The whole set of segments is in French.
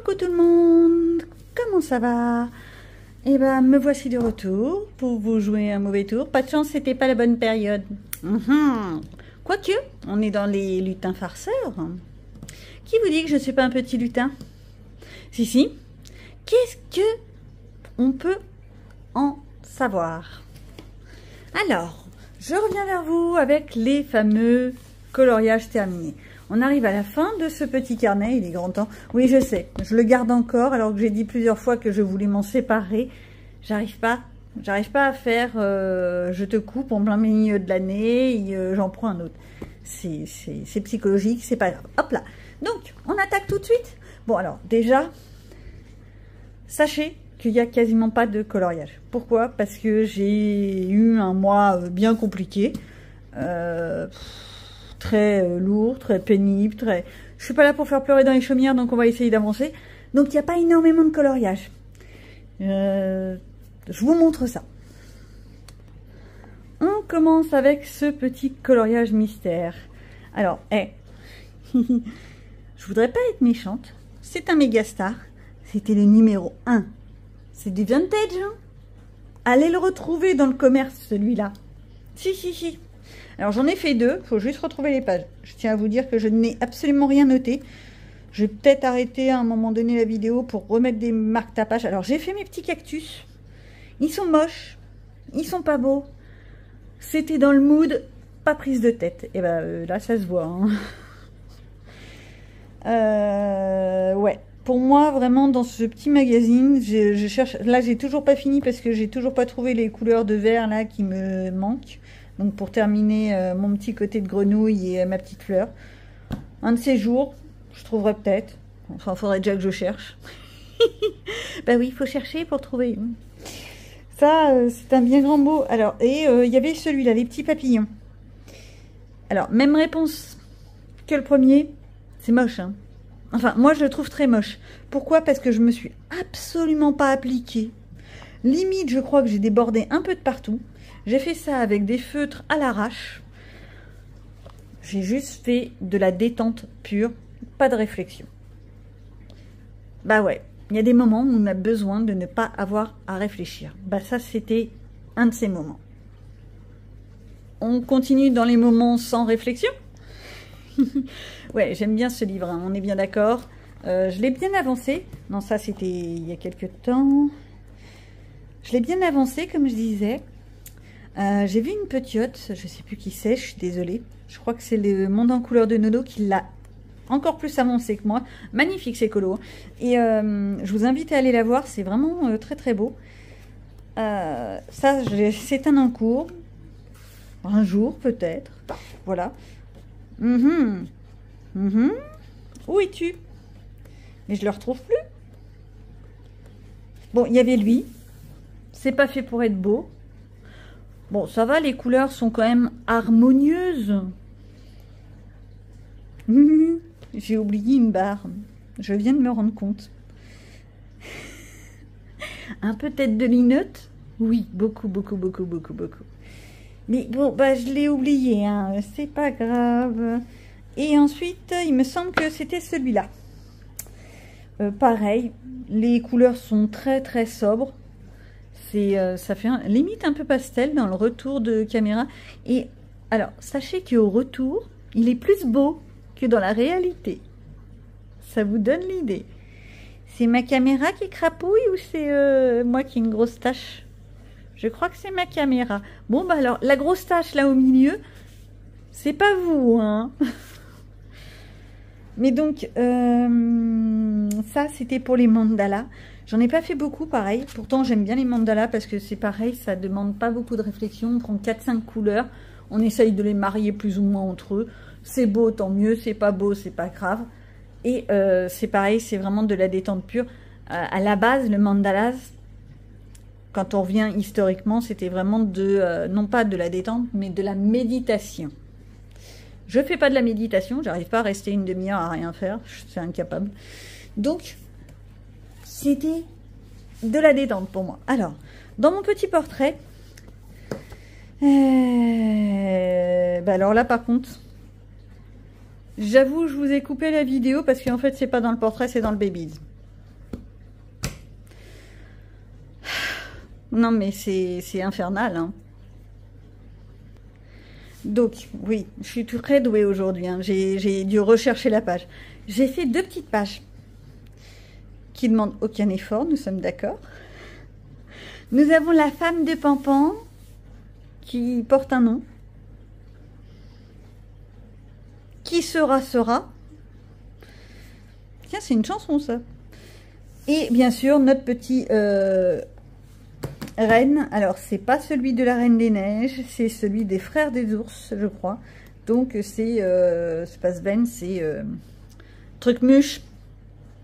Coucou tout le monde, comment ça va? Eh ben, me voici de retour pour vous jouer un mauvais tour. Pas de chance, c'était pas la bonne période. Quoique, on est dans les lutins farceurs. Qui vous dit que je ne suis pas un petit lutin? Si. Qu'est-ce que on peut en savoir? Alors, je reviens vers vous avec les fameux coloriages terminés. On arrive à la fin de ce petit carnet, il est grand temps. Oui, je sais, je le garde encore alors que j'ai dit plusieurs fois que je voulais m'en séparer. J'arrive pas à faire je te coupe en plein milieu de l'année et j'en prends un autre. C'est psychologique, c'est pas grave. Hop là. Donc, on attaque tout de suite. Bon, alors, déjà, sachez qu'il n'y a quasiment pas de coloriage. Pourquoi? Parce que j'ai eu un mois bien compliqué. Très lourd, très pénible, je suis pas là pour faire pleurer dans les chaumières, donc on va essayer d'avancer. Donc il n'y a pas énormément de coloriage. Je vous montre ça. On commence avec ce petit coloriage mystère. Alors, je voudrais pas être méchante. C'est un Mégastar. C'était le numéro 1. C'est du vintage, hein? Allez le retrouver dans le commerce, celui-là. Si. Alors j'en ai fait 2, il faut juste retrouver les pages. Je tiens à vous dire que je n'ai absolument rien noté. Je vais peut-être arrêter à un moment donné la vidéo pour remettre des marques tapage. Alors j'ai fait mes petits cactus. Ils sont moches, ils sont pas beaux. C'était dans le mood, pas prise de tête. Et ben là ça se voit. Ouais, pour moi vraiment dans ce petit magazine, je cherche. Là j'ai toujours pas fini parce que j'ai toujours pas trouvé les couleurs de vert là qui me manquent. Donc pour terminer mon petit côté de grenouille et ma petite fleur. Un de ces jours, je trouverai peut-être. Enfin, il faudrait déjà que je cherche. Bah oui, il faut chercher pour trouver. Ça, c'est un bien grand mot. Alors, et il y avait celui-là, les petits papillons. Alors, même réponse que le premier. C'est moche, hein. Enfin, moi, je le trouve très moche. Pourquoi? Parce que je me suis absolument pas appliquée. Limite, je crois que j'ai débordé un peu de partout. J'ai fait ça avec des feutres à l'arrache. J'ai juste fait de la détente pure, pas de réflexion. Bah ouais, il y a des moments où on a besoin de ne pas avoir à réfléchir. Bah ça, c'était un de ces moments. On continue dans les moments sans réflexion. Ouais, j'aime bien ce livre, hein, on est bien d'accord. Je l'ai bien avancé. Non, ça, c'était il y a quelques temps. Je l'ai bien avancé, comme je disais. J'ai vu une petite, je sais plus qui c'est, je suis désolée. Je crois que c'est le Monde en couleur de Nodo qui l'a encore plus avancé que moi. Magnifique, c'est colo. Et je vous invite à aller la voir, c'est vraiment très beau. Ça, c'est un en cours. Un jour, peut-être. Voilà. Où es-tu? Mais je le retrouve plus. Bon, il y avait lui. C'est pas fait pour être beau. Bon, ça va, les couleurs sont quand même harmonieuses. J'ai oublié une barre. Je viens de me rendre compte. Un peu tête de linotte? Oui, beaucoup. Mais bon, bah, je l'ai oublié, hein. C'est pas grave. Et ensuite, il me semble que c'était celui-là. Pareil, les couleurs sont très sobres. Ça fait limite un peu pastel dans le retour de caméra. Et alors, sachez qu'au retour, il est plus beau que dans la réalité. Ça vous donne l'idée. C'est ma caméra qui crapouille ou c'est moi qui ai une grosse tache? Je crois que c'est ma caméra. Bon, bah alors, la grosse tache là au milieu, c'est pas vous, hein. Mais donc, ça, c'était pour les mandalas. J'en ai pas fait beaucoup, pareil. Pourtant, j'aime bien les mandalas parce que c'est pareil, ça demande pas beaucoup de réflexion. On prend 4-5 couleurs, on essaye de les marier plus ou moins entre eux. C'est beau, tant mieux. C'est pas beau, c'est pas grave. Et c'est pareil, c'est vraiment de la détente pure. À la base, le mandala, quand on revient historiquement, c'était vraiment non pas de la détente, mais de la méditation. Je fais pas de la méditation, j'arrive pas à rester une demi-heure à rien faire, c'est incapable. Donc, c'était de la détente pour moi. Alors, dans mon petit portrait, bah alors là par contre, j'avoue, je vous ai coupé la vidéo parce qu'en fait, c'est pas dans le portrait, c'est dans le babies. Non, mais c'est infernal, hein. Donc, oui, je suis très douée aujourd'hui, hein. J'ai dû rechercher la page. J'ai fait 2 petites pages qui demandent aucun effort, nous sommes d'accord. Nous avons la femme de Pampan qui porte un nom. Qui sera, sera. Tiens, c'est une chanson, ça. Et bien sûr, notre petit reine. Alors, c'est pas celui de la Reine des Neiges, c'est celui des Frères des Ours, je crois. Donc, c'est pas Sven, c'est Trucmuche.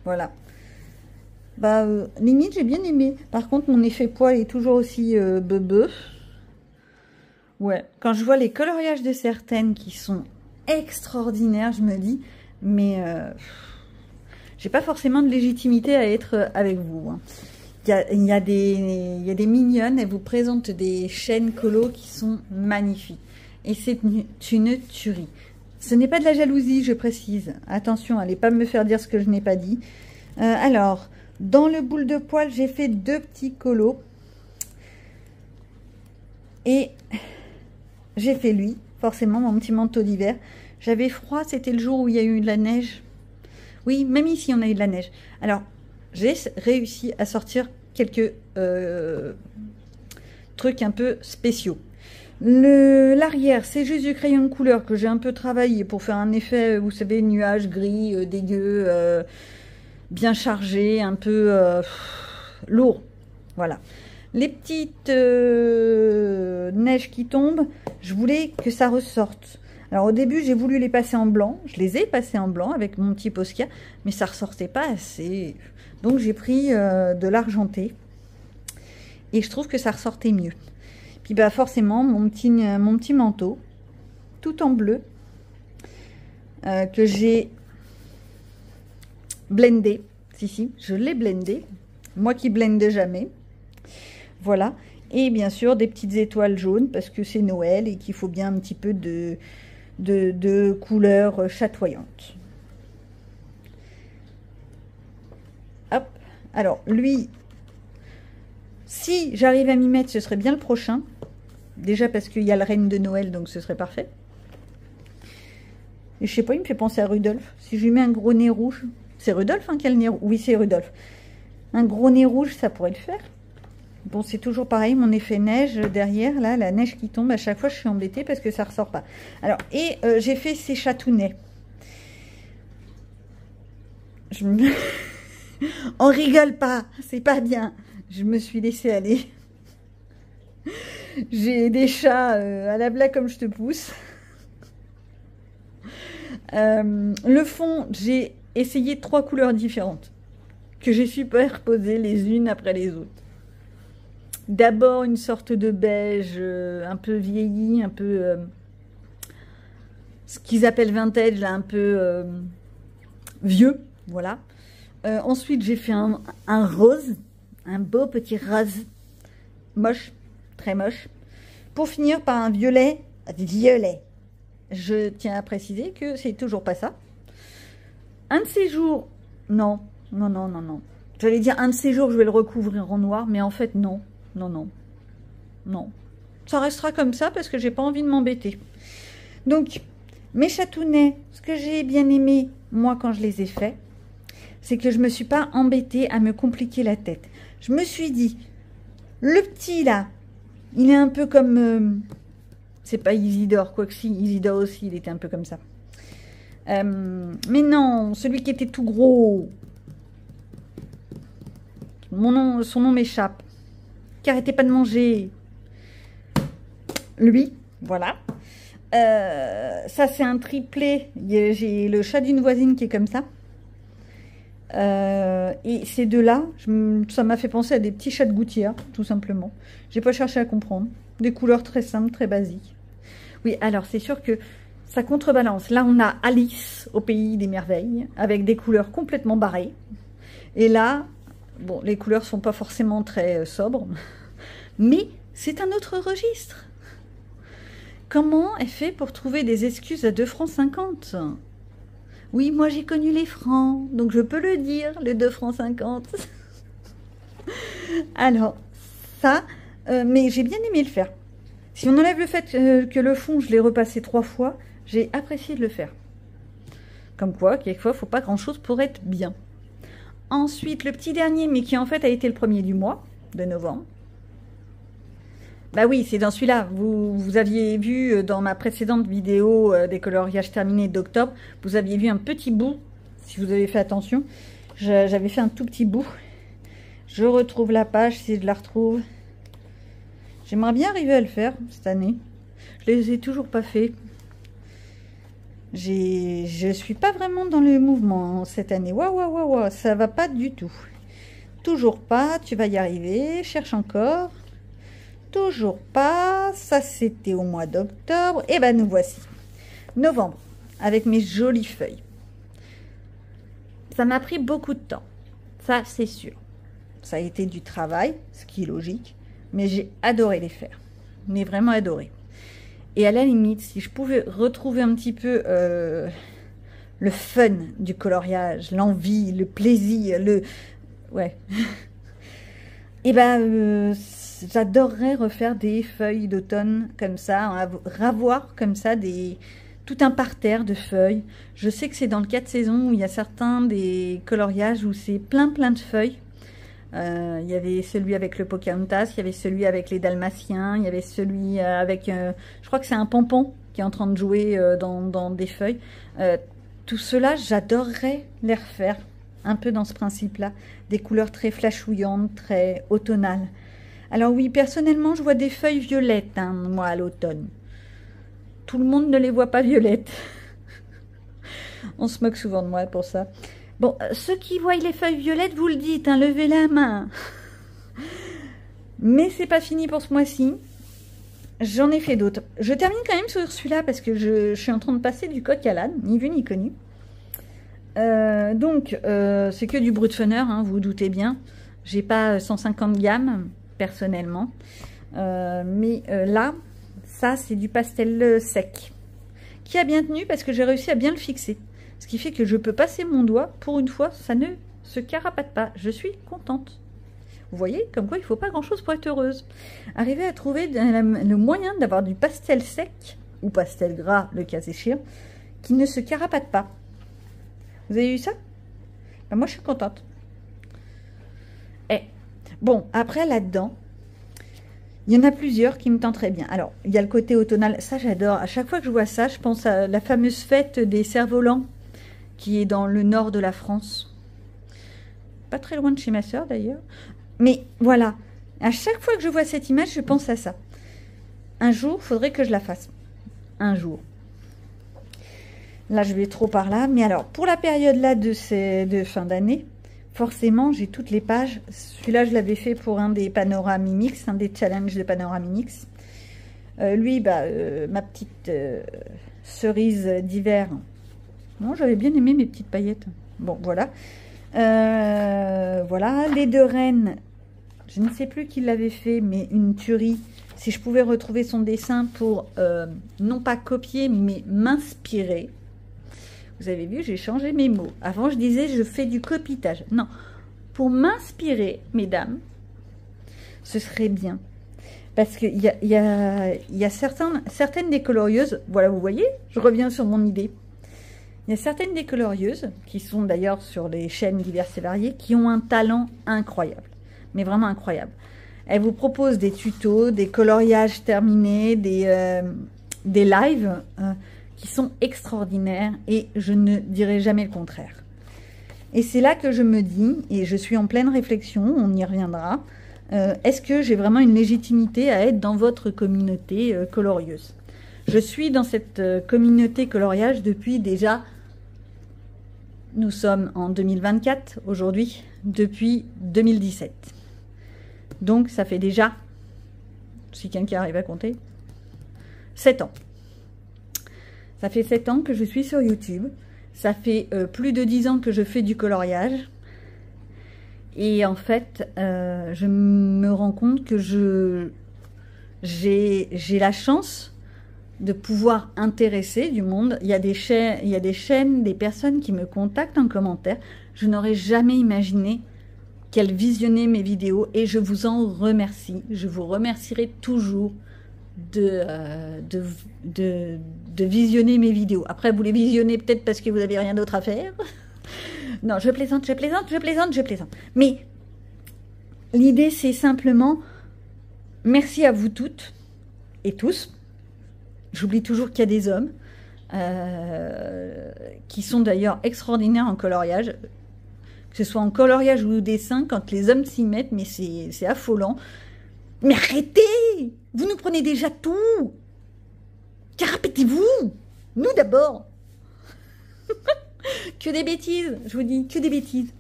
Voilà. Bah, limite, j'ai bien aimé. Par contre, mon effet poil est toujours aussi bebe. Ouais. Quand je vois les coloriages de certaines qui sont extraordinaires, je me dis, mais j'ai pas forcément de légitimité à être avec vous, hein. Il y a des mignonnes, elles vous présentent des chaînes colo qui sont magnifiques. Et c'est une tuerie. Ce n'est pas de la jalousie, je précise. Attention, allez pas me faire dire ce que je n'ai pas dit. Alors, dans le boule de poil, j'ai fait 2 petits colos. Et j'ai fait lui, forcément, mon petit manteau d'hiver. J'avais froid, c'était le jour où il y a eu de la neige. Oui, même ici, on a eu de la neige. Alors, j'ai réussi à sortir quelques trucs un peu spéciaux. L'arrière, c'est juste du crayon de couleur que j'ai un peu travaillé pour faire un effet, vous savez, nuage gris, dégueu, bien chargé, un peu lourd. Voilà. Les petites neiges qui tombent, je voulais que ça ressorte. Alors au début, j'ai voulu les passer en blanc. Je les ai passés en blanc avec mon petit Posca, mais ça ressortait pas assez. Donc j'ai pris de l'argenté. Et je trouve que ça ressortait mieux. Puis bah forcément, mon petit manteau, tout en bleu, que j'ai blendé. Si, je l'ai blendé. Moi qui blende jamais. Voilà. Et bien sûr, des petites étoiles jaunes, parce que c'est Noël et qu'il faut bien un petit peu de couleurs chatoyantes. Hop. Alors, lui, si j'arrive à m'y mettre, ce serait bien le prochain. Déjà parce qu'il y a le Reine de Noël, donc ce serait parfait. Et je sais pas, il me fait penser à Rudolph. Si je lui mets un gros nez rouge... C'est Rudolph, hein, qui a le nez rouge. Oui, c'est Rudolph. Un gros nez rouge, ça pourrait le faire. Bon, c'est toujours pareil, mon effet neige derrière, là, la neige qui tombe, à chaque fois, je suis embêtée parce que ça ressort pas. Alors, et j'ai fait ces chatounets. On rigole pas, c'est pas bien. Je me suis laissée aller. J'ai des chats à la blague comme je te pousse. Le fond, j'ai essayé 3 couleurs différentes que j'ai superposées les unes après les autres. D'abord une sorte de beige un peu vieilli, un peu ce qu'ils appellent vintage, là, un peu vieux, voilà. Ensuite j'ai fait un rose, un beau petit rose, moche, très moche, pour finir par un violet. Je tiens à préciser que c'est toujours pas ça. Un de ces jours, non. J'allais dire un de ces jours je vais le recouvrir en noir, mais en fait non. Non. Ça restera comme ça parce que j'ai pas envie de m'embêter. Donc, mes chatounets, ce que j'ai bien aimé, moi, quand je les ai faits, c'est que je me suis pas embêtée à me compliquer la tête. Je me suis dit, le petit là, il est un peu comme... c'est pas Isidore, quoique si, Isidore aussi, il était un peu comme ça. Mais non, celui qui était tout gros. Son nom m'échappe. Qui arrêtait pas de manger. Lui, voilà. Ça, c'est un triplé. J'ai le chat d'une voisine qui est comme ça. Et ces deux-là, ça m'a fait penser à des petits chats de gouttière, tout simplement. J'ai pas cherché à comprendre. Des couleurs très simples, très basiques. Oui, alors c'est sûr que ça contrebalance. Là, on a Alice au pays des merveilles, avec des couleurs complètement barrées. Et là, bon, les couleurs sont pas forcément très sobres, mais c'est un autre registre. Comment elle fait pour trouver des excuses à 2,50 francs? Oui, moi j'ai connu les francs, donc je peux le dire, les 2,50 francs. Alors, ça, Mais j'ai bien aimé le faire. Si on enlève le fait que le fond, je l'ai repassé 3 fois, j'ai apprécié de le faire. Comme quoi, quelquefois, il ne faut pas grand-chose pour être bien. Ensuite, le petit dernier, mais qui en fait a été le premier du mois, de novembre. Bah oui, c'est dans celui-là. Vous aviez vu dans ma précédente vidéo des coloriages terminés d'octobre, vous aviez vu un petit bout, si vous avez fait attention. J'avais fait un tout petit bout. Je retrouve la page, si je la retrouve. J'aimerais bien arriver à le faire cette année. Je les ai toujours pas fait. Je suis pas vraiment dans le mouvement cette année. Waouh, ça va pas du tout. Toujours pas, tu vas y arriver. Cherche encore. Toujours pas. Ça, c'était au mois d'octobre. Et ben, nous voici. Novembre, avec mes jolies feuilles. Ça m'a pris beaucoup de temps. Ça, c'est sûr. Ça a été du travail, ce qui est logique. Mais j'ai adoré les faire. Mais vraiment adoré. Et à la limite, si je pouvais retrouver un petit peu le fun du coloriage, l'envie, le plaisir, ouais. Et ben, j'adorerais refaire des feuilles d'automne comme ça, ravoir comme ça tout un parterre de feuilles. Je sais que c'est dans le 4 saisons où il y a certains des coloriages où c'est plein de feuilles. Il y avait celui avec le Pocahontas, il y avait celui avec les Dalmatiens, il y avait celui avec, je crois que c'est un pompon qui est en train de jouer dans des feuilles. Tout cela, j'adorerais les refaire, un peu dans ce principe-là. Des couleurs très flashouillantes, très automnales. Alors oui, personnellement, je vois des feuilles violettes, hein, moi, à l'automne. Tout le monde ne les voit pas violettes. On se moque souvent de moi pour ça. Bon, ceux qui voient les feuilles violettes, vous le dites, hein, levez la main. Mais c'est pas fini pour ce mois-ci. J'en ai fait d'autres. Je termine quand même sur celui-là parce que je suis en train de passer du coq à l'âne, ni vu ni connu. Donc, c'est que du brut funner, hein, vous vous doutez bien. J'ai pas 150 gammes, personnellement. Mais là, ça, c'est du pastel sec. Qui a bien tenu parce que j'ai réussi à bien le fixer. Ce qui fait que je peux passer mon doigt, pour une fois, ça ne se carapate pas. Je suis contente. Vous voyez, comme quoi il ne faut pas grand-chose pour être heureuse. Arriver à trouver le moyen d'avoir du pastel sec, ou pastel gras, le cas échéant, qui ne se carapate pas. Vous avez vu ça? Ben, moi, je suis contente. Bon, après, là-dedans, il y en a plusieurs qui me tenteraient bien. Alors, il y a le côté automnal. Ça, j'adore. À chaque fois que je vois ça, je pense à la fameuse fête des cerfs-volants, qui est dans le nord de la France. Pas très loin de chez ma soeur d'ailleurs. Mais voilà, à chaque fois que je vois cette image, je pense à ça. Un jour, il faudrait que je la fasse. Un jour. Là, je vais trop par là. Mais alors, pour la période là de fin d'année, forcément, j'ai toutes les pages. Celui-là, je l'avais fait pour un des Panoramimix, un des challenges de Panoramimix. Lui, bah, ma petite cerise d'hiver. Bon, j'avais bien aimé mes petites paillettes. Bon, voilà. Voilà. Les deux reines, je ne sais plus qui l'avait fait, mais une tuerie. Si je pouvais retrouver son dessin pour, non pas copier, mais m'inspirer. Vous avez vu, j'ai changé mes mots. Avant, je disais, je fais du copitage. Non, pour m'inspirer, mesdames, ce serait bien. Parce qu'il y a certaines des colorieuses, voilà, vous voyez, je reviens sur mon idée. Il y a certaines des colorieuses, qui sont d'ailleurs sur les chaînes diverses et variées, qui ont un talent incroyable. Mais vraiment incroyable. Elles vous proposent des tutos, des coloriages terminés, des lives qui sont extraordinaires et je ne dirai jamais le contraire. Et c'est là que je me dis, et je suis en pleine réflexion, on y reviendra, est-ce que j'ai vraiment une légitimité à être dans votre communauté colorieuse? Je suis dans cette communauté coloriage depuis déjà, nous sommes en 2024 aujourd'hui, depuis 2017. Donc ça fait déjà, si quelqu'un arrive à compter, 7 ans. Ça fait 7 ans que je suis sur YouTube. Ça fait plus de 10 ans que je fais du coloriage. Et en fait, je me rends compte que j'ai la chance de pouvoir intéresser du monde. Il y a des chaînes, des personnes qui me contactent en commentaire. Je n'aurais jamais imaginé qu'elles visionnaient mes vidéos et je vous en remercie. Je vous remercierai toujours de visionner mes vidéos. Après, vous les visionnez peut-être parce que vous n'avez rien d'autre à faire. Non, je plaisante. Mais l'idée, c'est simplement merci à vous toutes et tous. J'oublie toujours qu'il y a des hommes qui sont d'ailleurs extraordinaires en coloriage. Que ce soit en coloriage ou au dessin, quand les hommes s'y mettent, mais c'est affolant. Mais arrêtez! Vous nous prenez déjà tout! Carapétez-vous! Nous d'abord! Que des bêtises, je vous dis, que des bêtises.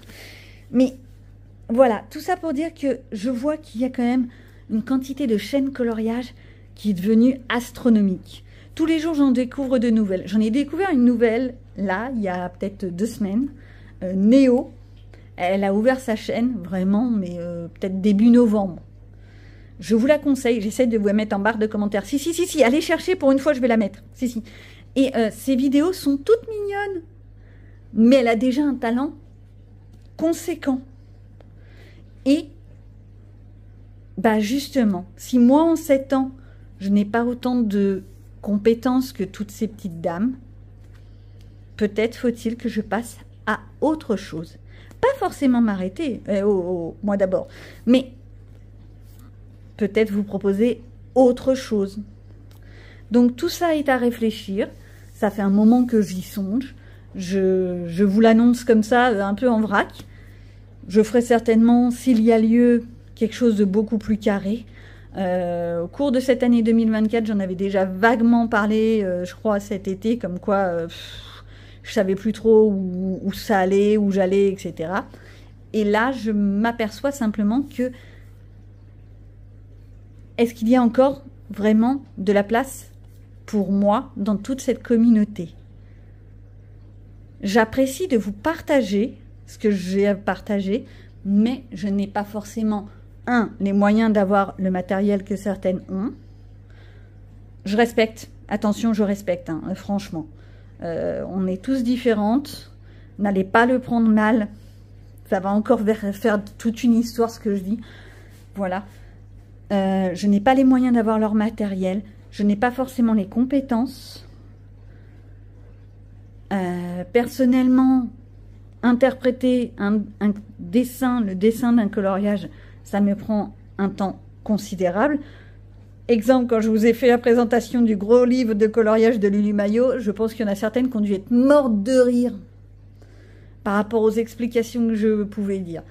Mais voilà, tout ça pour dire que je vois qu'il y a quand même une quantité de chaînes coloriage qui est devenue astronomique. Tous les jours, j'en découvre de nouvelles. J'en ai découvert une nouvelle, là, il y a peut-être 2 semaines. Néo, elle a ouvert sa chaîne, vraiment, mais peut-être début novembre. Je vous la conseille, j'essaie de vous la mettre en barre de commentaires. Si, allez chercher, pour une fois, je vais la mettre. Si. Et ces vidéos sont toutes mignonnes. Mais elle a déjà un talent conséquent. Et, bah justement, si moi, en 7 ans, je n'ai pas autant de compétences que toutes ces petites dames, peut-être faut-il que je passe à autre chose. Pas forcément m'arrêter, moi d'abord, mais peut-être vous proposer autre chose. Donc tout ça est à réfléchir, ça fait un moment que j'y songe, je vous l'annonce comme ça, un peu en vrac. Je ferai certainement, s'il y a lieu, quelque chose de beaucoup plus carré. Au cours de cette année 2024, j'en avais déjà vaguement parlé, je crois, cet été, comme quoi je savais plus trop où ça allait, où j'allais, etc. Et là, je m'aperçois simplement que est-ce qu'il y a encore vraiment de la place pour moi dans toute cette communauté? J'apprécie de vous partager ce que j'ai à partager, mais je n'ai pas forcément, les moyens d'avoir le matériel que certaines ont. Je respecte, attention, je respecte, franchement. On est tous différentes, n'allez pas le prendre mal, ça va encore faire toute une histoire ce que je dis. Voilà. Je n'ai pas les moyens d'avoir leur matériel, je n'ai pas forcément les compétences. Personnellement, interpréter un dessin, le dessin d'un coloriage, ça me prend un temps considérable. Exemple, quand je vous ai fait la présentation du gros livre de coloriage de Lulu Maillot, je pense qu'il y en a certaines qui ont dû être mortes de rire par rapport aux explications que je pouvais dire.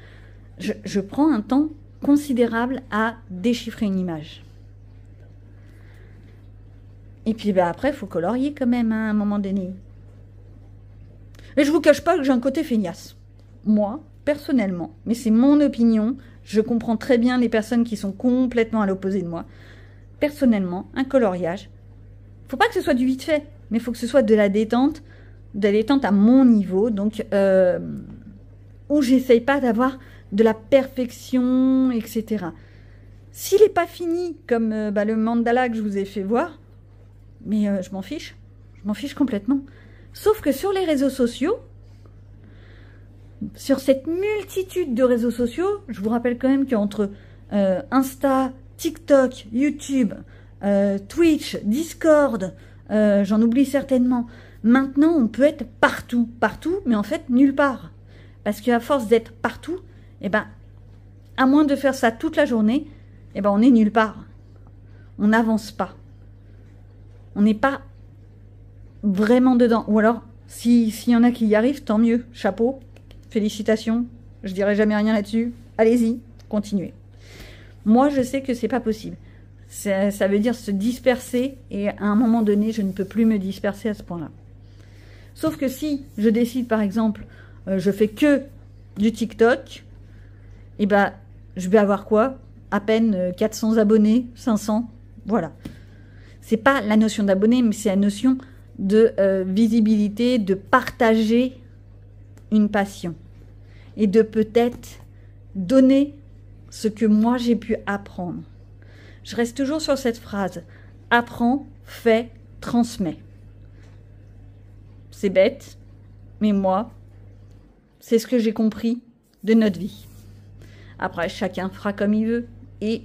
Je prends un temps considérable à déchiffrer une image. Et puis après, il faut colorier quand même à un moment donné. Et je vous cache pas que j'ai un côté feignasse. Moi, personnellement, mais c'est mon opinion, je comprends très bien les personnes qui sont complètement à l'opposé de moi. Personnellement, un coloriage, faut pas que ce soit du vite fait, mais il faut que ce soit de la détente à mon niveau, donc où j'essaye pas d'avoir de la perfection, etc. S'il n'est pas fini, comme le mandala que je vous ai fait voir, mais je m'en fiche complètement. Sauf que sur les réseaux sociaux, sur cette multitude de réseaux sociaux, je vous rappelle quand même qu'entre Insta, TikTok, YouTube, Twitch, Discord, j'en oublie certainement. Maintenant, on peut être partout, mais en fait, nulle part. Parce qu'à force d'être partout, eh ben, à moins de faire ça toute la journée, eh ben, on est nulle part. On n'avance pas. On n'est pas vraiment dedans. Ou alors, s'il y en a qui y arrivent, tant mieux. Chapeau, félicitations. Je dirai jamais rien là-dessus. Allez-y, continuez. Moi, je sais que c'est pas possible. Ça veut dire se disperser et à un moment donné, je ne peux plus me disperser à ce point-là. Sauf que si je décide, par exemple, je fais que du TikTok, et ben, je vais avoir quoi? À peine 400 abonnés, 500, voilà. C'est pas la notion d'abonnés, mais c'est la notion de visibilité, de partager une passion et de peut-être donner ce que moi j'ai pu apprendre. Je reste toujours sur cette phrase, apprends, fais, transmets. C'est bête, mais moi, c'est ce que j'ai compris de notre vie. Après, chacun fera comme il veut et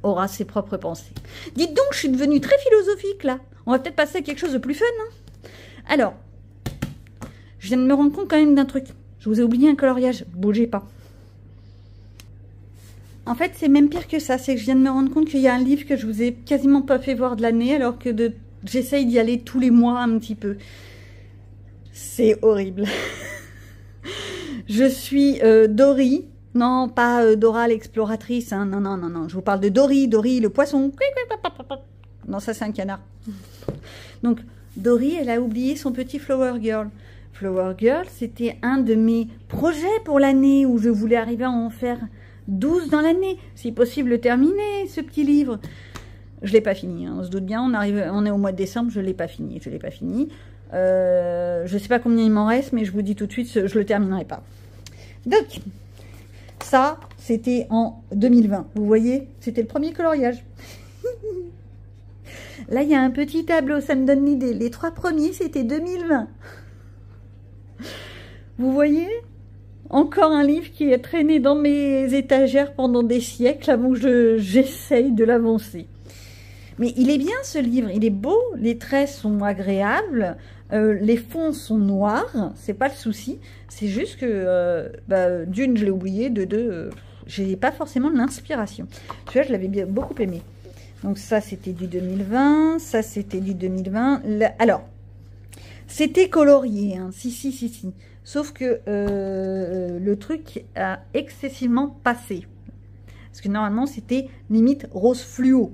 aura ses propres pensées. Dites donc, je suis devenue très philosophique là. On va peut-être passer à quelque chose de plus fun. Hein. Alors, je viens de me rendre compte quand même d'un truc. Je vous ai oublié un coloriage. Bougez pas. En fait, c'est même pire que ça. C'est que je viens de me rendre compte qu'il y a un livre que je vous ai quasiment pas fait voir de l'année, alors que j'essaye d'y aller tous les mois un petit peu. C'est horrible. Je suis Dory. Non, pas Dora l'exploratrice. Hein. Non, non, non, non. Je vous parle de Dory. Dory, le poisson. Non, ça, c'est un canard. Donc, Dory, elle a oublié son petit Flower Girl. Flower Girl, c'était un de mes projets pour l'année où je voulais arriver à en faire 12 dans l'année. Si possible, le terminer, ce petit livre. Je ne l'ai pas fini. Hein. On se doute bien, on est au mois de décembre, je ne l'ai pas fini. Je ne l'ai pas fini. Je ne sais pas combien il m'en reste, mais je vous dis tout de suite, je ne le terminerai pas. Donc, ça, c'était en 2020. Vous voyez, c'était le premier coloriage. Là, il y a un petit tableau, ça me donne l'idée. Les 3 premiers, c'était 2020. Vous voyez? Encore un livre qui est traîné dans mes étagères pendant des siècles avant que j'essaye de l'avancer. Mais il est bien ce livre, il est beau, les traits sont agréables, les fonds sont noirs, c'est pas le souci. C'est juste que, d'une, je l'ai oublié, de deux, j'ai pas forcément l'inspiration. Celui-là, je l'avais beaucoup aimé. Donc ça, c'était du 2020, ça, c'était du 2020. Alors, c'était colorié, hein. Si. Sauf que le truc a excessivement passé. Parce que normalement, c'était limite rose fluo.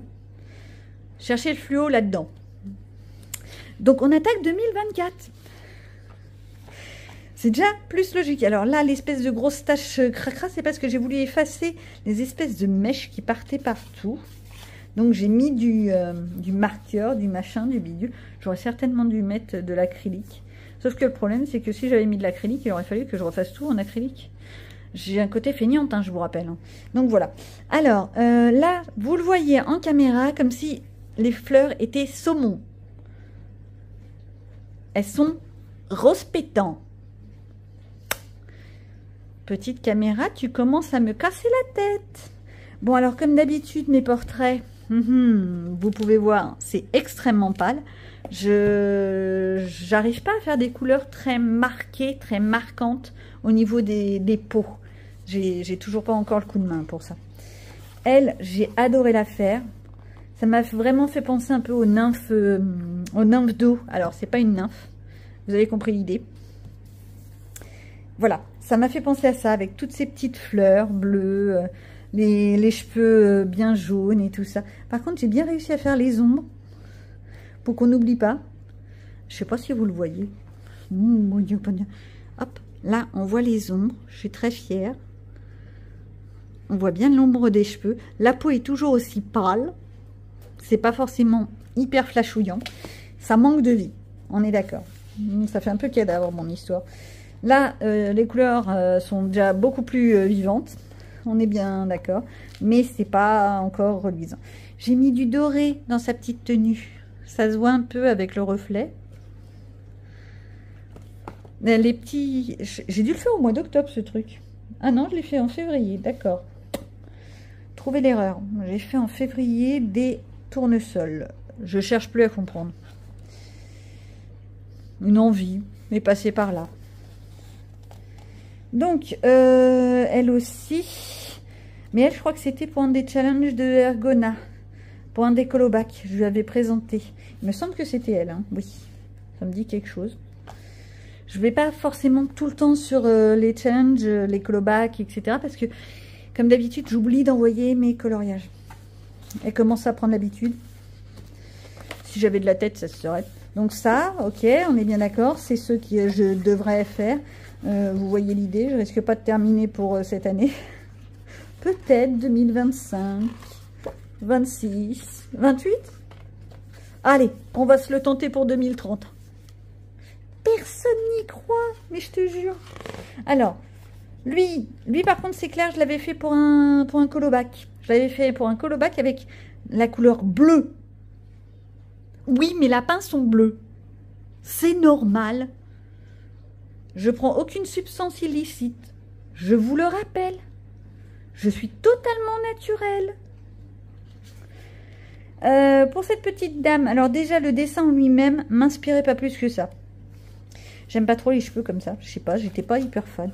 Cherchez le fluo là-dedans. Donc, on attaque 2024. C'est déjà plus logique. Alors là, l'espèce de grosse tache cracra, c'est parce que j'ai voulu effacer les espèces de mèches qui partaient partout. Donc, j'ai mis du marqueur, du machin, du bidule. J'aurais certainement dû mettre de l'acrylique. Sauf que le problème, c'est que si j'avais mis de l'acrylique, il aurait fallu que je refasse tout en acrylique. J'ai un côté feignante, hein, je vous rappelle. Hein. Donc, voilà. Alors, là, vous le voyez en caméra, comme si les fleurs étaient saumon. Elles sont rose pétant. Petite caméra, tu commences à me casser la tête. Bon, alors, comme d'habitude, mes portraits, vous pouvez voir, c'est extrêmement pâle. J'arrive pas à faire des couleurs très marquées, très marquantes au niveau des peaux. J'ai toujours pas encore le coup de main pour ça. Elle, j'ai adoré la faire. Ça m'a vraiment fait penser un peu aux nymphes d'eau. Alors, c'est pas une nymphe. Vous avez compris l'idée. Voilà, ça m'a fait penser à ça, avec toutes ces petites fleurs bleues, les cheveux bien jaunes et tout ça. Par contre, j'ai bien réussi à faire les ombres, pour qu'on n'oublie pas. Je sais pas si vous le voyez. Hop, là, on voit les ombres. Je suis très fière. On voit bien l'ombre des cheveux. La peau est toujours aussi pâle. C'est pas forcément hyper flashouillant. Ça manque de vie. On est d'accord. Ça fait un peu cadavre, mon histoire. Là, les couleurs sont déjà beaucoup plus vivantes. On est bien d'accord. Mais c'est pas encore reluisant. J'ai mis du doré dans sa petite tenue. Ça se voit un peu avec le reflet. Les petits... J'ai dû le faire au mois d'octobre, ce truc. Ah non, je l'ai fait en février. D'accord. Trouvez l'erreur. J'ai fait en février des tournesols. Je cherche plus à comprendre. Une envie, mais passer par là. Donc, elle aussi. Mais elle, je crois que c'était pour un des challenges de Ergona. Pour un des colobacs, je lui avais présenté. Il me semble que c'était elle, hein. Oui, ça me dit quelque chose. Je ne vais pas forcément tout le temps sur les challenges, les colobacs, etc. Parce que, comme d'habitude, j'oublie d'envoyer mes coloriages. Elle commence à prendre l'habitude. Si j'avais de la tête, ça se serait. Donc ça, ok, on est bien d'accord. C'est ce que je devrais faire. Vous voyez l'idée, je risque pas de terminer pour cette année. Peut-être 2025. 26, 28. Allez, on va se le tenter pour 2030. Personne n'y croit, mais je te jure. Alors, lui par contre, c'est clair, je l'avais fait pour un colobac. Je l'avais fait pour un colobac avec la couleur bleue. Oui, mes lapins sont bleus. C'est normal. Je prends aucune substance illicite. Je vous le rappelle. Je suis totalement naturelle. Pour cette petite dame, alors déjà le dessin en lui-même m'inspirait pas plus que ça. J'aime pas trop les cheveux comme ça, je sais pas, j'étais pas hyper fan.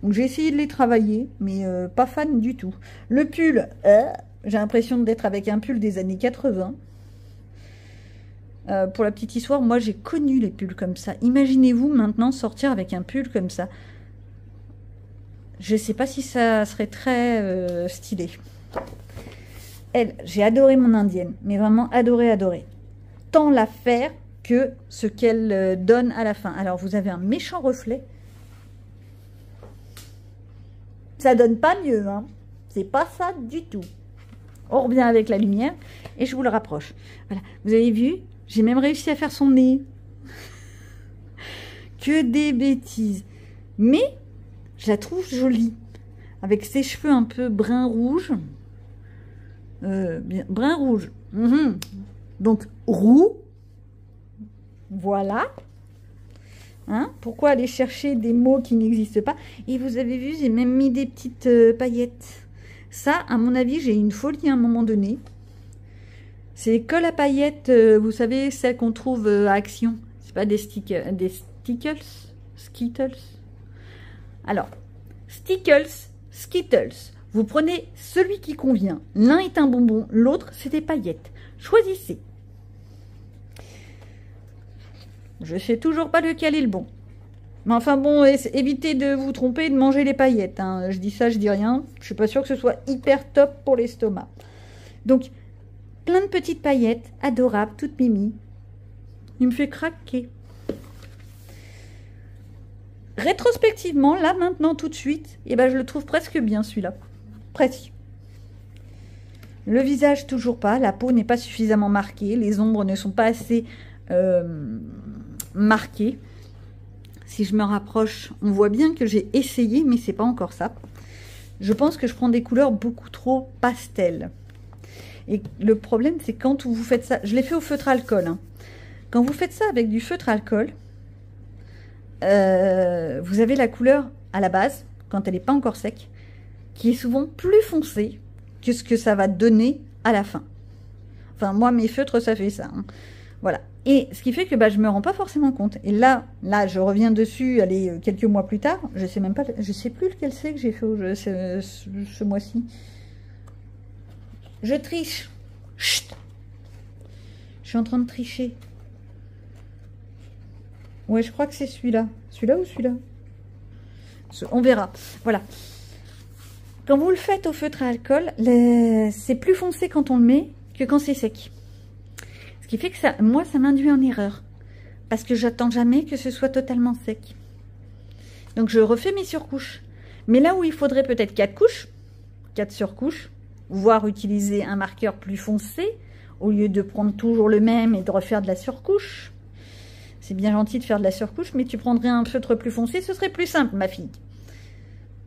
Donc j'ai essayé de les travailler, mais pas fan du tout. Le pull, j'ai l'impression d'être avec un pull des années 80. Pour la petite histoire, moi j'ai connu les pulls comme ça. Imaginez-vous maintenant sortir avec un pull comme ça. Je sais pas si ça serait très stylé. Elle, j'ai adoré mon indienne, mais vraiment adoré, adoré. Tant la faire que ce qu'elle donne à la fin. Alors, vous avez un méchant reflet. Ça donne pas mieux, hein. C'est pas ça du tout. On revient avec la lumière et je vous le rapproche. Voilà, vous avez vu, j'ai même réussi à faire son nez. Que des bêtises. Mais, je la trouve jolie. Avec ses cheveux un peu brun-rouge. Brun rouge. Donc roux. Voilà. Hein? Pourquoi aller chercher des mots qui n'existent pas? Et vous avez vu, j'ai même mis des petites paillettes. Ça, à mon avis, j'ai eu une folie à un moment donné. C'est colle à paillettes, vous savez, celles qu'on trouve à Action. C'est pas des stickers, des stickles, Skittles. Alors, stickles, Skittles. Vous prenez celui qui convient. L'un est un bonbon, l'autre, c'est des paillettes. Choisissez. Je sais toujours pas lequel est le bon. Mais enfin bon, évitez de vous tromper et de manger les paillettes. Hein. Je dis ça, je dis rien. Je suis pas sûre que ce soit hyper top pour l'estomac. Donc, plein de petites paillettes, adorables, toutes mimi. Il me fait craquer. Rétrospectivement, là, maintenant, tout de suite, eh ben, je le trouve presque bien, celui-là. Presque. Le visage, toujours pas. La peau n'est pas suffisamment marquée. Les ombres ne sont pas assez marquées. Si je me rapproche, on voit bien que j'ai essayé, mais c'est pas encore ça. Je pense que je prends des couleurs beaucoup trop pastel. Et le problème, c'est quand vous faites ça... Je l'ai fait au feutre alcool. Hein. Quand vous faites ça avec du feutre alcool, vous avez la couleur à la base, quand elle n'est pas encore sec, qui est souvent plus foncée que ce que ça va donner à la fin. Enfin, moi, mes feutres, ça fait ça. Hein. Voilà. Et ce qui fait que je me rends pas forcément compte. Et là, je reviens dessus, allez, quelques mois plus tard. Je sais même pas, je sais plus lequel c'est que j'ai fait ce mois-ci. Je triche. Chut. Je suis en train de tricher. Ouais, je crois que c'est celui-là. Celui-là ou celui-là? On verra. Voilà. Quand vous le faites au feutre à alcool, c'est plus foncé quand on le met que quand c'est sec. Ce qui fait que ça, moi, ça m'induit en erreur. Parce que j'attends jamais que ce soit totalement sec. Donc, je refais mes surcouches. Mais là où il faudrait peut-être 4 couches, 4 surcouches, voire utiliser un marqueur plus foncé, au lieu de prendre toujours le même et de refaire de la surcouche. C'est bien gentil de faire de la surcouche, mais tu prendrais un feutre plus foncé, ce serait plus simple, ma fille.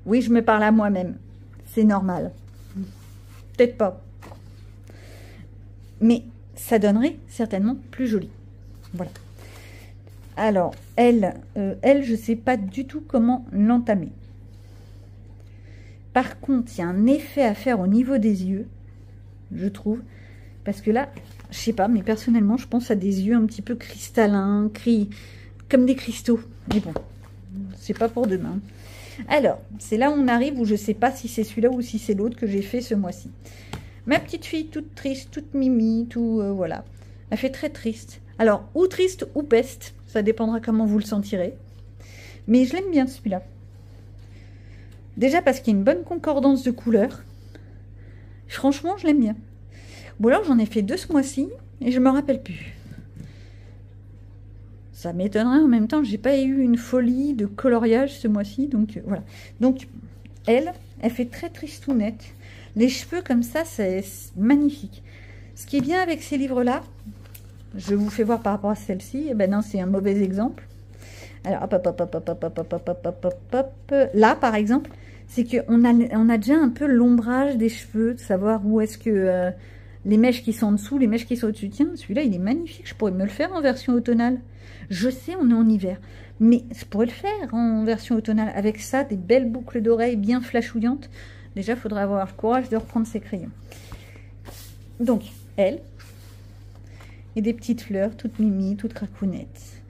Oui, je me parle à moi-même. C'est normal. Peut-être pas. Mais ça donnerait certainement plus joli. Voilà. Alors, elle, je ne sais pas du tout comment l'entamer. Par contre, il y a un effet à faire au niveau des yeux, je trouve. Parce que là, je sais pas, mais personnellement, je pense à des yeux un petit peu cristallins, comme des cristaux. Mais bon, c'est pas pour demain. Alors, c'est là où on arrive, où je sais pas si c'est celui-là ou si c'est l'autre que j'ai fait ce mois-ci. Ma petite fille, toute triste, toute mimi, tout, voilà. Elle fait très triste. Alors, ou triste ou peste, ça dépendra comment vous le sentirez. Mais je l'aime bien, celui-là. Déjà parce qu'il y a une bonne concordance de couleurs. Franchement, je l'aime bien. Bon, alors, j'en ai fait 2 ce mois-ci et je me rappelle plus. Ça m'étonnerait en même temps, j'ai pas eu une folie de coloriage ce mois-ci, donc voilà. Donc, elle fait très tristounette. Les cheveux comme ça, c'est magnifique. Ce qui est bien avec ces livres-là, je vous fais voir par rapport à celle-ci, eh ben non, c'est un mauvais exemple. Alors, hop, hop, hop, hop, hop, hop, hop, hop, hop, hop, hop. Là, par exemple, c'est qu'on a déjà un peu l'ombrage des cheveux, de savoir où est-ce que les mèches qui sont en dessous, les mèches qui sont au-dessus. Tiens, celui-là, il est magnifique. Je pourrais me le faire en version automnale. Je sais, on est en hiver, mais je pourrais le faire en version automnale. Avec ça, des belles boucles d'oreilles bien flashouillantes. Déjà, il faudrait avoir le courage de reprendre ses crayons. Donc, elle. Et des petites fleurs, toutes mimi, toutes cracounettes.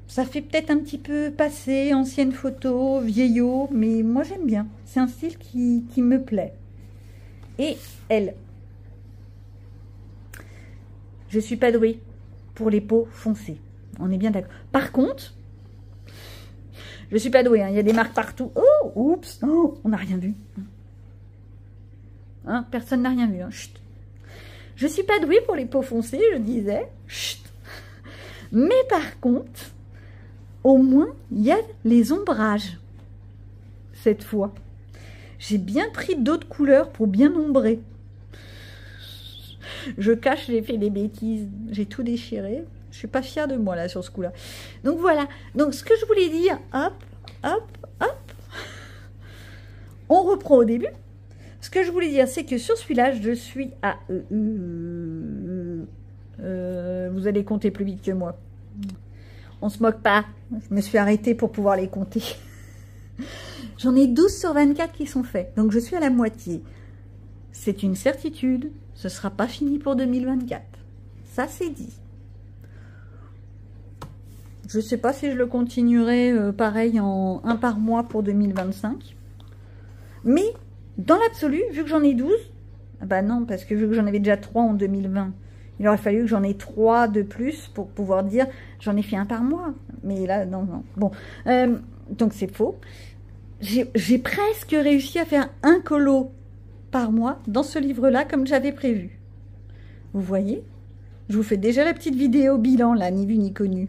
Ça fait peut-être un petit peu passé, ancienne photo, vieillot, mais moi j'aime bien. C'est un style qui me plaît. Et elle. Je suis pas douée pour les peaux foncées. On est bien d'accord. Par contre, je suis pas douée. Hein. Il y a des marques partout. Oh, oups. Oh, on n'a rien vu. Hein, personne n'a rien vu. Hein. Chut. Je suis pas douée pour les peaux foncées, je disais. Chut. Mais par contre, au moins, il y a les ombrages. Cette fois. J'ai bien pris d'autres couleurs pour bien ombrer. Je cache, j'ai fait des bêtises. J'ai tout déchiré. Je suis pas fière de moi, là, sur ce coup-là. Donc, voilà. Donc, ce que je voulais dire, hop, hop, hop. On reprend au début. Ce que je voulais dire, c'est que sur celui-là, je suis à... vous allez compter plus vite que moi. On se moque pas. Je me suis arrêtée pour pouvoir les compter. J'en ai 12 sur 24 qui sont faits. Donc, je suis à la moitié. C'est une certitude. Ce ne sera pas fini pour 2024. Ça, c'est dit. Je ne sais pas si je le continuerai pareil en un par mois pour 2025. Mais, dans l'absolu, vu que j'en ai 12, bah non, parce que vu que j'en avais déjà 3 en 2020, il aurait fallu que j'en ai 3 de plus pour pouvoir dire j'en ai fait un par mois. Mais là, non, non. Bon, donc c'est faux. J'ai presque réussi à faire un colo par mois dans ce livre-là, comme j'avais prévu. Vous voyez? Je vous fais déjà la petite vidéo bilan, là, ni vu ni connu.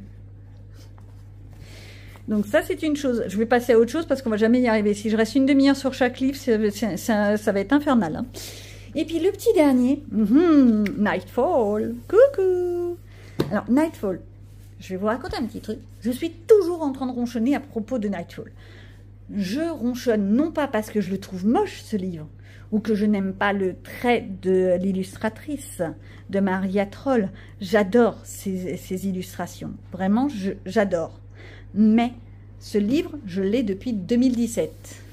Donc ça, c'est une chose. Je vais passer à autre chose parce qu'on va jamais y arriver. Si je reste une demi-heure sur chaque livre, ça va être infernal. Hein. Et puis le petit dernier, Nightfall. Coucou. Alors, Nightfall, je vais vous raconter un petit truc. Je suis toujours en train de ronchonner à propos de Nightfall. Je ronchonne non pas parce que je le trouve moche, ce livre, ou que je n'aime pas le trait de l'illustratrice, de Maria Troll. J'adore ces illustrations. Vraiment, j'adore. Mais ce livre, je l'ai depuis 2017.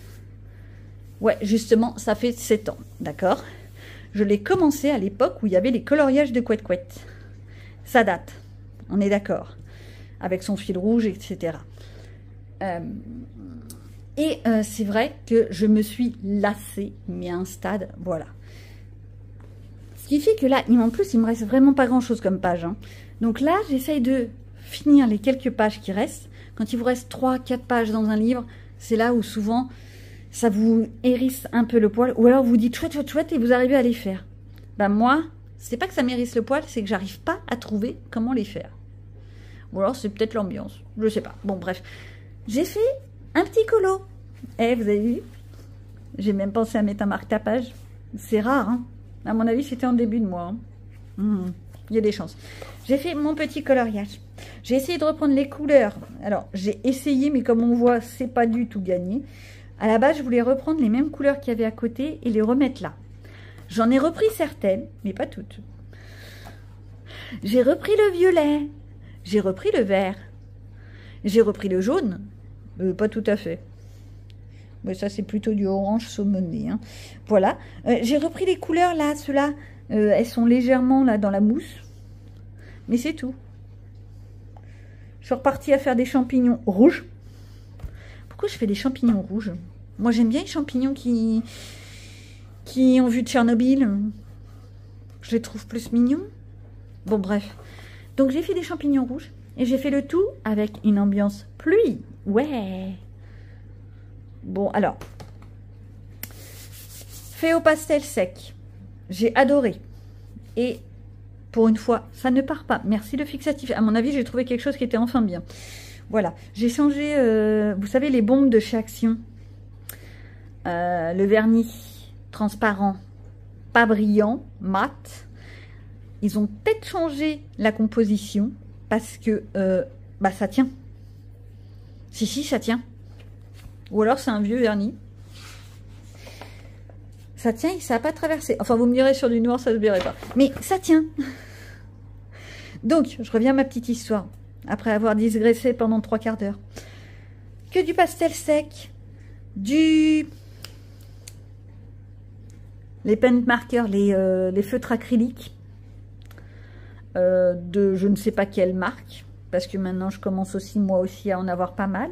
Ouais, justement, ça fait 7 ans, d'accord? Je l'ai commencé à l'époque où il y avait les coloriages de Couette Couette. Ça date, on est d'accord. Avec son fil rouge, etc. C'est vrai que je me suis lassée, mais à un stade, voilà. Ce qui fait que là, en plus, il me reste vraiment pas grand-chose comme page. Hein. Donc là, j'essaye de finir les quelques pages qui restent. Quand il vous reste 3-4 pages dans un livre, c'est là où souvent, ça vous hérisse un peu le poil. Ou alors vous dites chouette, chouette, chouette et vous arrivez à les faire. Ben moi, c'est pas que ça m'hérisse le poil, c'est que j'arrive pas à trouver comment les faire. Ou alors c'est peut-être l'ambiance, je sais pas. Bon, bref. J'ai fait un petit colo. Eh, vous avez vu? J'ai même pensé à mettre un marque-tapage. C'est rare, hein. À mon avis, c'était en début de mois. Hein. Il y a des chances. J'ai fait mon petit coloriage. J'ai essayé de reprendre les couleurs. Alors, j'ai essayé, mais comme on voit, c'est pas du tout gagné. À la base, je voulais reprendre les mêmes couleurs qu'il y avait à côté et les remettre là. J'en ai repris certaines, mais pas toutes. J'ai repris le violet. J'ai repris le vert. J'ai repris le jaune. Pas tout à fait. Mais ça, c'est plutôt du orange saumoné. Hein. Voilà. J'ai repris les couleurs là. Ceux-là, elles sont légèrement là dans la mousse. Mais c'est tout. Je suis repartie à faire des champignons rouges. Pourquoi je fais des champignons rouges? Moi, j'aime bien les champignons qui ont vu Tchernobyl. Je les trouve plus mignons. Bon, bref. Donc, j'ai fait des champignons rouges. Et j'ai fait le tout avec une ambiance pluie. Ouais. Bon, alors. Fait au pastel sec. J'ai adoré. Et pour une fois, ça ne part pas. Merci le fixatif. À mon avis, j'ai trouvé quelque chose qui était enfin bien. Voilà. J'ai changé, vous savez, les bombes de chez Action. Le vernis transparent, pas brillant, mat. Ils ont peut-être changé la composition parce que bah, ça tient. Si, ça tient. Ou alors c'est un vieux vernis. Ça tient et ça n'a pas traversé. Enfin, vous me direz sur du noir, ça ne se verrait pas. Mais ça tient. Donc, je reviens à ma petite histoire. Après avoir digressé pendant 3/4 d'heure. Que du pastel sec. Du les paint markers, les feutres acryliques de je ne sais pas quelle marque, parce que maintenant je commence aussi moi aussi à en avoir pas mal.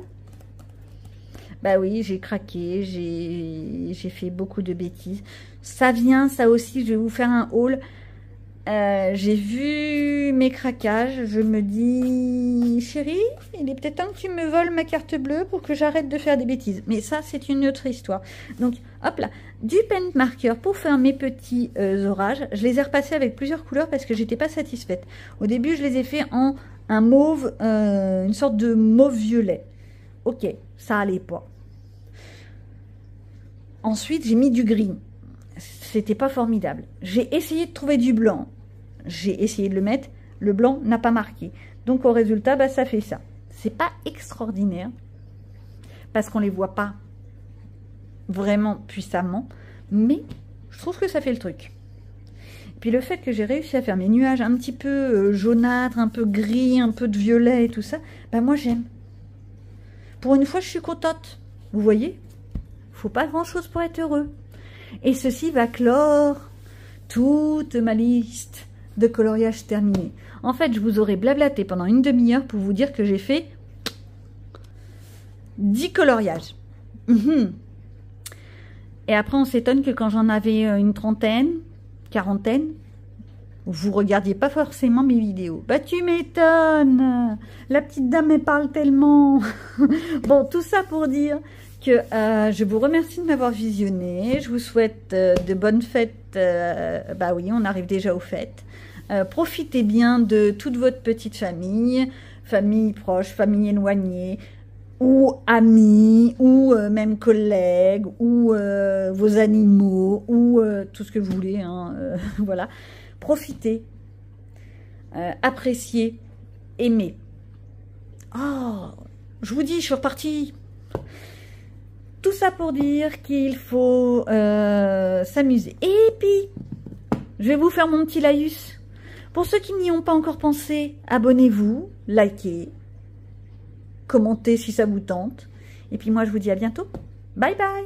Bah oui, j'ai craqué, j'ai fait beaucoup de bêtises. Ça vient, ça aussi, je vais vous faire un haul. J'ai vu mes craquages, je me dis, chérie, il est peut-être temps que tu me voles ma carte bleue pour que j'arrête de faire des bêtises. Mais ça, c'est une autre histoire. Donc, hop là, du paint marker pour faire mes petits orages. Je les ai repassés avec plusieurs couleurs parce que j'étais pas satisfaite. Au début, je les ai fait en un mauve, une sorte de mauve violet. Ok, ça allait pas. Ensuite, j'ai mis du green. C'était pas formidable. J'ai essayé de trouver du blanc. J'ai essayé de le mettre. Le blanc n'a pas marqué. Donc, au résultat, bah, ça fait ça. C'est pas extraordinaire. Parce qu'on les voit pas vraiment puissamment. Mais je trouve que ça fait le truc. Et puis, le fait que j'ai réussi à faire mes nuages un petit peu jaunâtres, un peu gris, un peu de violet et tout ça, bah, moi, j'aime. Pour une fois, je suis contente. Vous voyez ? Faut pas grand-chose pour être heureux. Et ceci va clore toute ma liste de coloriage terminée. En fait, je vous aurais blablaté pendant une demi-heure pour vous dire que j'ai fait 10 coloriages. Et après, on s'étonne que quand j'en avais une trentaine, quarantaine, vous regardiez pas forcément mes vidéos. Bah, tu m'étonnes. La petite dame, elle parle tellement. Bon, tout ça pour dire que je vous remercie de m'avoir visionné. Je vous souhaite de bonnes fêtes. Bah oui, on arrive déjà aux fêtes. Profitez bien de toute votre petite famille, famille proche, famille éloignée, ou amis, ou même collègues, ou vos animaux, ou tout ce que vous voulez. Hein, voilà. Profitez, appréciez, aimez. Oh, je vous dis, je suis repartie. Tout ça pour dire qu'il faut s'amuser. Et puis, je vais vous faire mon petit laïus. Pour ceux qui n'y ont pas encore pensé, abonnez-vous, likez, commentez si ça vous tente. Et puis moi, je vous dis à bientôt. Bye bye.